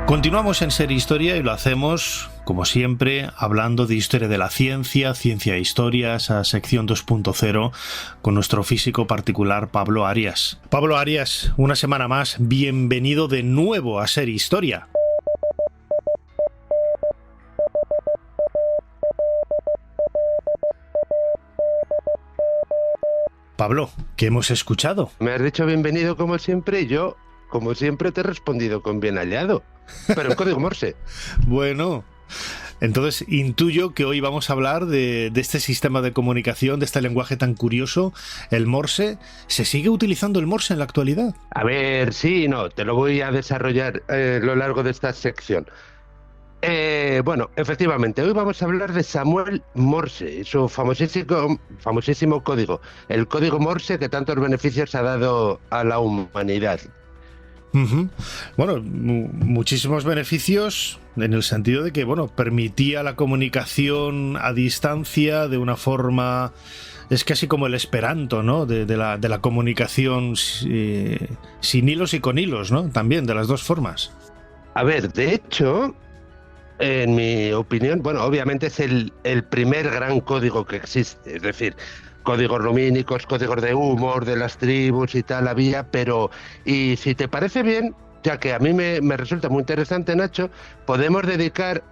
Continuamos en Ser Historia y lo hacemos, como siempre, hablando de historia de la ciencia, ciencia e historia, esa sección 2.0, con nuestro físico particular Pablo Arias. Pablo Arias, una semana más, bienvenido de nuevo a Ser Historia. Pablo, ¿qué hemos escuchado? Me has dicho bienvenido como siempre y yo, como siempre, te he respondido con bien hallado, pero en código Morse. Bueno, entonces intuyo que hoy vamos a hablar de este sistema de comunicación, de este lenguaje tan curioso, el Morse. ¿Se sigue utilizando el Morse en la actualidad? A ver, sí y no, te lo voy a desarrollar a lo largo de esta sección. Bueno, efectivamente, hoy vamos a hablar de Samuel Morse y su famosísimo código, el código Morse que tantos beneficios ha dado a la humanidad. Uh-huh. Bueno, muchísimos beneficios en el sentido de que, bueno, permitía la comunicación a distancia de una forma... Es casi como el Esperanto, ¿no? De la comunicación sin hilos y con hilos, ¿no? También, de las dos formas. A ver, de hecho... En mi opinión, bueno, obviamente es el primer gran código que existe, es decir, códigos lumínicos, códigos de humor, de las tribus y tal había, pero, y si te parece bien, ya que a mí me resulta muy interesante, Nacho, podemos dedicar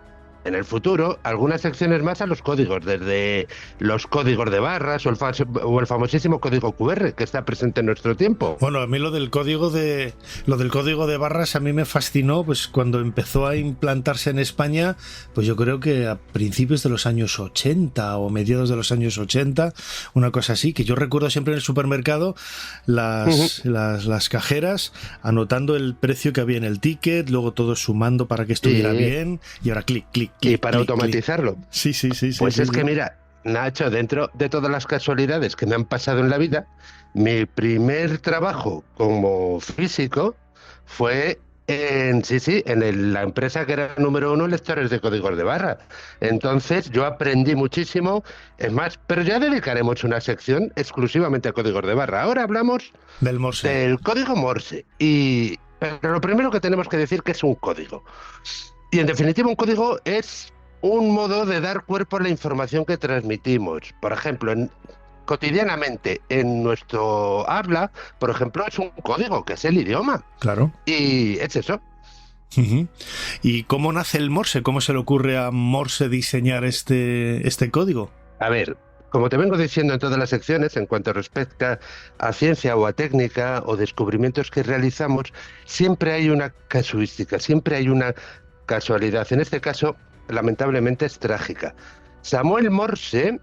en el futuro algunas secciones más a los códigos, desde los códigos de barras o el famosísimo código QR que está presente en nuestro tiempo. Bueno, a mí lo del código de barras a mí me fascinó, pues cuando empezó a implantarse en España, pues yo creo que a principios de los años 80 o mediados de los años 80, una cosa así, que yo recuerdo siempre en el supermercado las cajeras anotando el precio que había en el ticket, luego todo sumando para que estuviera bien, y ahora clic. Y para clic, automatizarlo. Clic. Sí. Pues es que mira, Nacho, dentro de todas las casualidades que me han pasado en la vida, mi primer trabajo como físico fue en la empresa que era número 1 en lectores de códigos de barra. Entonces yo aprendí muchísimo, es más, pero ya dedicaremos una sección exclusivamente a códigos de barra. Ahora hablamos del Morse. Del código Morse. Pero lo primero que tenemos que decir que es un código. Y en definitiva, un código es un modo de dar cuerpo a la información que transmitimos. Por ejemplo, cotidianamente en nuestro habla, por ejemplo, es un código, que es el idioma. Claro. Y es eso. Uh-huh. ¿Y cómo nace el Morse? ¿Cómo se le ocurre a Morse diseñar este código? A ver, como te vengo diciendo en todas las secciones, en cuanto respecta a ciencia o a técnica o descubrimientos que realizamos, siempre hay una casuística, siempre hay una casualidad. En este caso, lamentablemente, es trágica. Samuel Morse,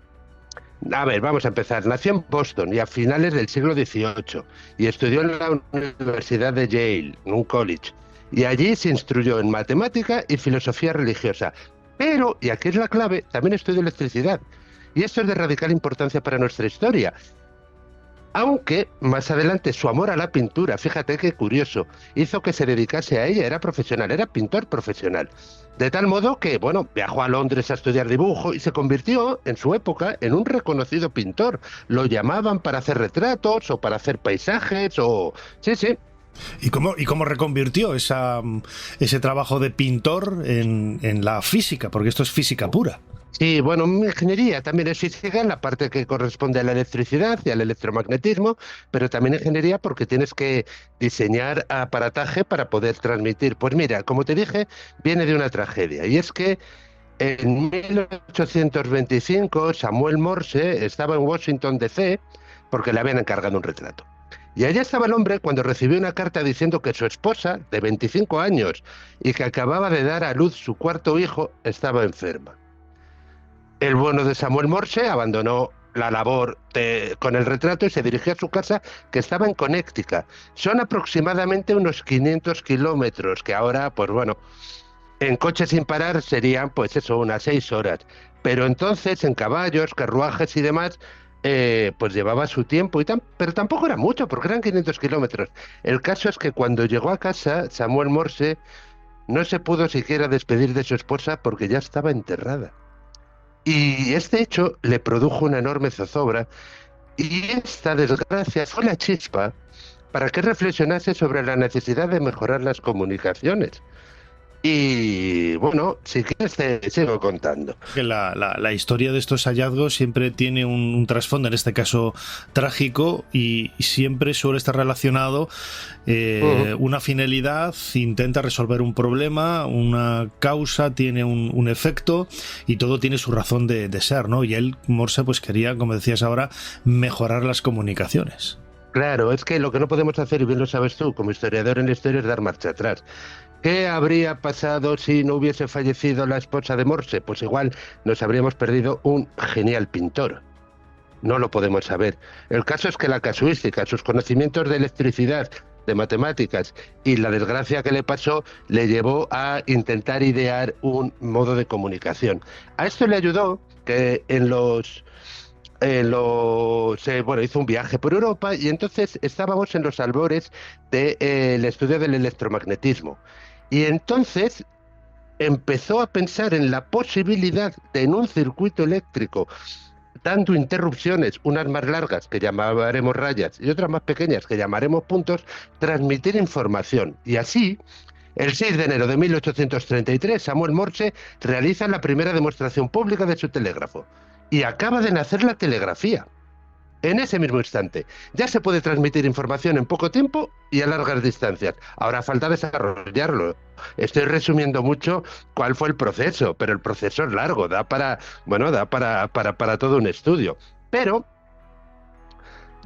a ver, vamos a empezar. Nació en Boston y a finales del siglo XVIII y estudió en la Universidad de Yale, en un college. Y allí se instruyó en matemática y filosofía religiosa. Pero, y aquí es la clave, también estudió electricidad. Y esto es de radical importancia para nuestra historia. Aunque más adelante su amor a la pintura, fíjate qué curioso, hizo que se dedicase a ella, era profesional, era pintor profesional. De tal modo que, bueno, viajó a Londres a estudiar dibujo y se convirtió, en su época, en un reconocido pintor. Lo llamaban para hacer retratos o para hacer paisajes o... Sí. ¿Y cómo reconvirtió ese trabajo de pintor en la física? Porque esto es física pura. Sí, bueno, mi ingeniería también es física en la parte que corresponde a la electricidad y al electromagnetismo, pero también ingeniería porque tienes que diseñar aparataje para poder transmitir. Pues mira, como te dije, viene de una tragedia, y es que en 1825 Samuel Morse estaba en Washington, D.C., porque le habían encargado un retrato. Y allá estaba el hombre cuando recibió una carta diciendo que su esposa, de 25 años, y que acababa de dar a luz su cuarto hijo, estaba enferma. El bueno de Samuel Morse abandonó la labor con el retrato y se dirigió a su casa, que estaba en Connecticut. Son aproximadamente unos 500 kilómetros, que ahora, pues bueno, en coche sin parar serían, pues eso, unas 6 horas. Pero entonces, en caballos, carruajes y demás, pues llevaba su tiempo, pero tampoco era mucho, porque eran 500 kilómetros. El caso es que cuando llegó a casa, Samuel Morse no se pudo siquiera despedir de su esposa porque ya estaba enterrada. Y este hecho le produjo una enorme zozobra, y esta desgracia fue la chispa para que reflexionase sobre la necesidad de mejorar las comunicaciones. Y bueno, si quieres te sigo contando. Que la historia de estos hallazgos siempre tiene un trasfondo, en este caso trágico, y siempre suele estar relacionado una finalidad, intenta resolver un problema, una causa tiene un efecto, y todo tiene su razón de ser, ¿no? Y él, Morse, pues quería, como decías ahora, mejorar las comunicaciones. Claro, es que lo que no podemos hacer, y bien lo sabes tú, como historiador en la historia, es dar marcha atrás. ¿Qué habría pasado si no hubiese fallecido la esposa de Morse? Pues igual nos habríamos perdido un genial pintor. No lo podemos saber. El caso es que la casuística, sus conocimientos de electricidad, de matemáticas y la desgracia que le pasó le llevó a intentar idear un modo de comunicación. A esto le ayudó que bueno, hizo un viaje por Europa y entonces estábamos en los albores del estudio del electromagnetismo. Y entonces empezó a pensar en la posibilidad de en un circuito eléctrico, dando interrupciones, unas más largas que llamaremos rayas y otras más pequeñas que llamaremos puntos, transmitir información. Y así, el 6 de enero de 1833, Samuel Morse realiza la primera demostración pública de su telégrafo. Y acaba de nacer la telegrafía. En ese mismo instante, ya se puede transmitir información en poco tiempo y a largas distancias. Ahora falta desarrollarlo. Estoy resumiendo mucho cuál fue el proceso, pero el proceso es largo, da para, bueno, da para todo un estudio. Pero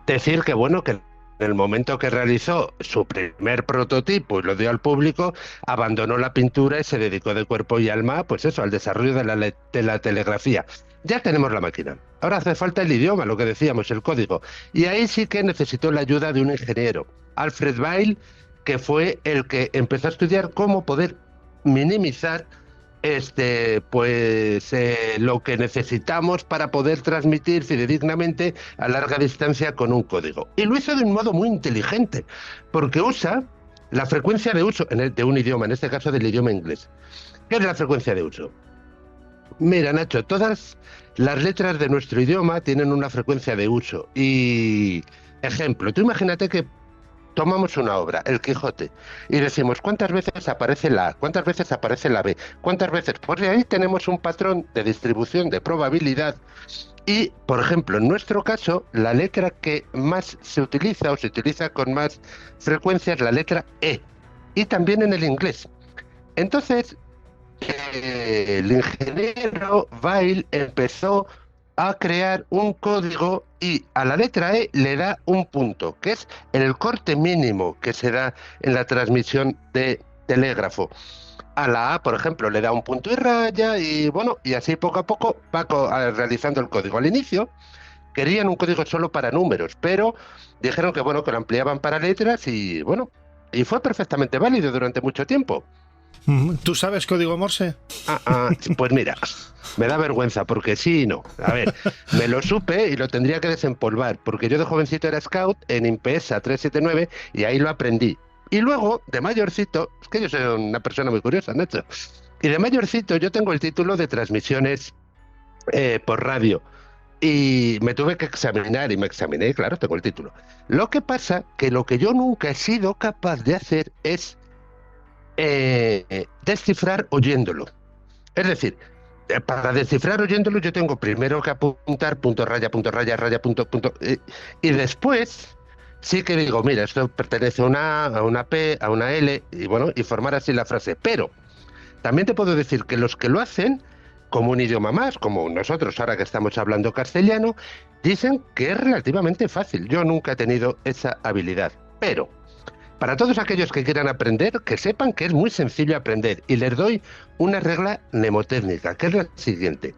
decir que, bueno, que en el momento que realizó su primer prototipo y lo dio al público, abandonó la pintura y se dedicó de cuerpo y alma, pues eso, al desarrollo de la telegrafía. Ya tenemos la máquina. Ahora hace falta el idioma, lo que decíamos, el código. Y ahí sí que necesitó la ayuda de un ingeniero, Alfred Vail, que fue el que empezó a estudiar cómo poder minimizar lo que necesitamos para poder transmitir fidedignamente a larga distancia con un código. Y lo hizo de un modo muy inteligente, porque usa la frecuencia de uso de un idioma, en este caso del idioma inglés. ¿Qué es la frecuencia de uso? Mira, Nacho, todas las letras de nuestro idioma tienen una frecuencia de uso. Y, ejemplo, tú imagínate que tomamos una obra, El Quijote, y decimos, ¿cuántas veces aparece la A? ¿Cuántas veces aparece la B? ¿Cuántas veces? Pues de ahí tenemos un patrón de distribución de probabilidad. Y, por ejemplo, en nuestro caso, la letra que más se utiliza o se utiliza con más frecuencia es la letra E. Y también en el inglés. Entonces, el ingeniero Vail empezó a crear un código y a la letra E le da un punto, que es el corte mínimo que se da en la transmisión de telégrafo. A la A, por ejemplo, le da un punto y raya y bueno, y así poco a poco va realizando el código. Al inicio querían un código solo para números, pero dijeron que bueno, que lo ampliaban para letras y bueno, y fue perfectamente válido durante mucho tiempo. ¿Tú sabes código Morse? Pues mira, me da vergüenza porque sí y no. A ver, me lo supe y lo tendría que desempolvar porque yo de jovencito era scout en INPESA 379 y ahí lo aprendí. Y luego, de mayorcito, es que yo soy una persona muy curiosa, Nacho, y de mayorcito yo tengo el título de transmisiones por radio. Y me tuve que examinar y me examiné, claro, tengo el título. Lo que pasa que lo que yo nunca he sido capaz de hacer es descifrar oyéndolo. Es decir, para descifrar oyéndolo yo tengo primero que apuntar punto raya, raya, punto, punto, y después sí que digo, mira, esto pertenece a una P, a una L, y bueno, y formar así la frase. Pero también te puedo decir que los que lo hacen, como un idioma más, como nosotros ahora que estamos hablando castellano, dicen que es relativamente fácil. Yo nunca he tenido esa habilidad. Pero para todos aquellos que quieran aprender, que sepan que es muy sencillo aprender y les doy una regla mnemotécnica, que es la siguiente.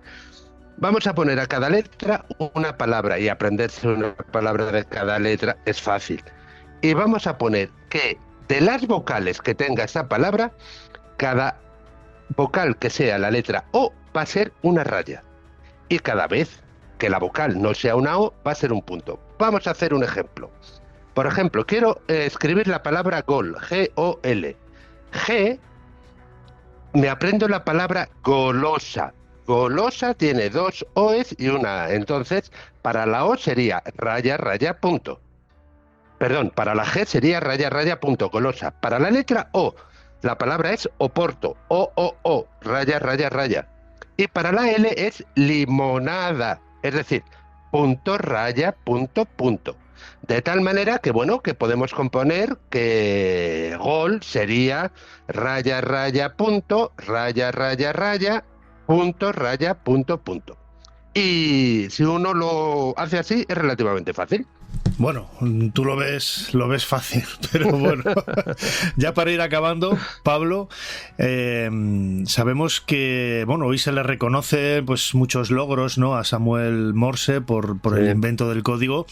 Vamos a poner a cada letra una palabra y aprenderse una palabra de cada letra es fácil. Y vamos a poner que de las vocales que tenga esa palabra, cada vocal que sea la letra O va a ser una raya. Y cada vez que la vocal no sea una O, va a ser un punto. Vamos a hacer un ejemplo. Por ejemplo, quiero escribir la palabra gol, G-O-L. G, me aprendo la palabra golosa. Golosa tiene dos O's y una A. Entonces, para la O sería raya, raya, punto. Perdón, para la G sería raya, raya, punto, golosa. Para la letra O, la palabra es Oporto, O, raya, raya, raya. Y para la L es limonada, es decir, punto, raya, punto, punto. De tal manera que, bueno, que podemos componer que gol sería raya, raya, punto, raya, raya, raya, punto, raya, punto, punto. Y si uno lo hace así, es relativamente fácil. Bueno, tú lo ves fácil, pero bueno, ya para ir acabando, Pablo, sabemos que, bueno, hoy se le reconoce pues muchos logros, ¿no?, a Samuel Morse por Sí. el invento del código,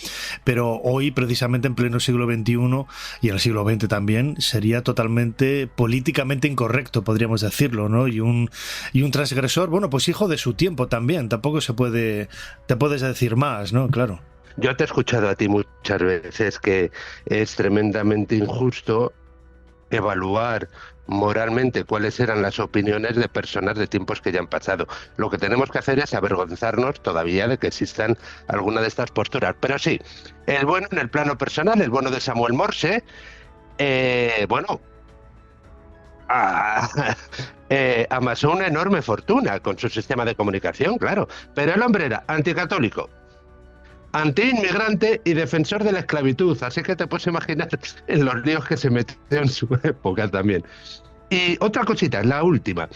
pero hoy, precisamente en pleno siglo XXI y en el siglo XX también, sería totalmente políticamente incorrecto, podríamos decirlo, ¿no? Y un transgresor, bueno, pues hijo de su tiempo también, tampoco te puedes decir más, ¿no? Claro. Yo te he escuchado a ti muchas veces que es tremendamente injusto evaluar moralmente cuáles eran las opiniones de personas de tiempos que ya han pasado. Lo que tenemos que hacer es avergonzarnos todavía de que existan alguna de estas posturas. Pero sí, el bueno en el plano personal, el bueno de Samuel Morse, bueno, amasó una enorme fortuna con su sistema de comunicación, claro, pero el hombre era anticatólico, antiinmigrante y defensor de la esclavitud, así que te puedes imaginar en los líos que se metió en su época también. Y otra cosita, la última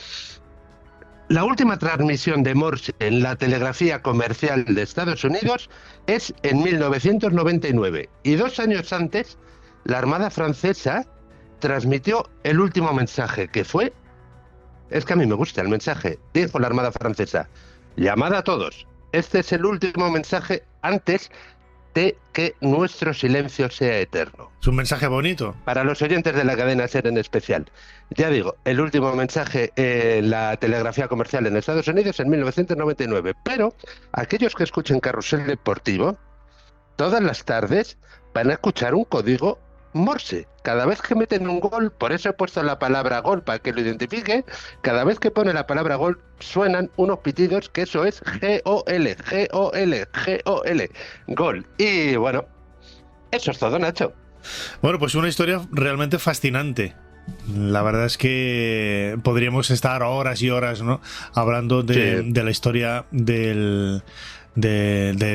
transmisión de Morse en la telegrafía comercial de Estados Unidos es en 1999, y 2 años antes la Armada Francesa transmitió el último mensaje, que fue, es que a mí me gusta el mensaje, dijo la Armada Francesa: llamad a todos. Este es el último mensaje antes de que nuestro silencio sea eterno. Es un mensaje bonito. Para los oyentes de la cadena SER en especial. Ya digo, el último mensaje en la telegrafía comercial en Estados Unidos en 1999. Pero aquellos que escuchen Carrusel Deportivo, todas las tardes van a escuchar un código Morse. Cada vez que meten un gol, por eso he puesto la palabra gol para que lo identifique, cada vez que pone la palabra gol suenan unos pitidos, que eso es G-O-L, G-O-L, G-O-L, gol. Y bueno, eso es todo, Nacho. Bueno, pues una historia realmente fascinante. La verdad es que podríamos estar horas y horas, ¿no?, hablando de la historia de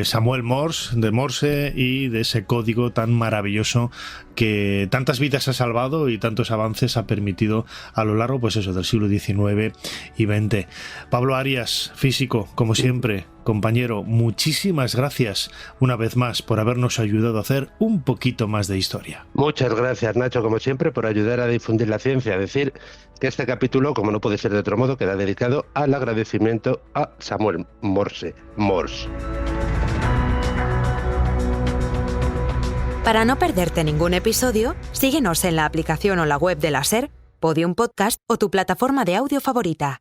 Samuel Morse y de ese código tan maravilloso que tantas vidas ha salvado y tantos avances ha permitido a lo largo, pues eso, del siglo XIX y XX. Pablo Arias, físico, como siempre, compañero, muchísimas gracias una vez más por habernos ayudado a hacer un poquito más de historia. Muchas gracias, Nacho, como siempre, por ayudar a difundir la ciencia. Decir que este capítulo, como no puede ser de otro modo, queda dedicado al agradecimiento a Samuel Morse. Para no perderte ningún episodio, síguenos en la aplicación o la web de la SER, Podium Podcast o tu plataforma de audio favorita.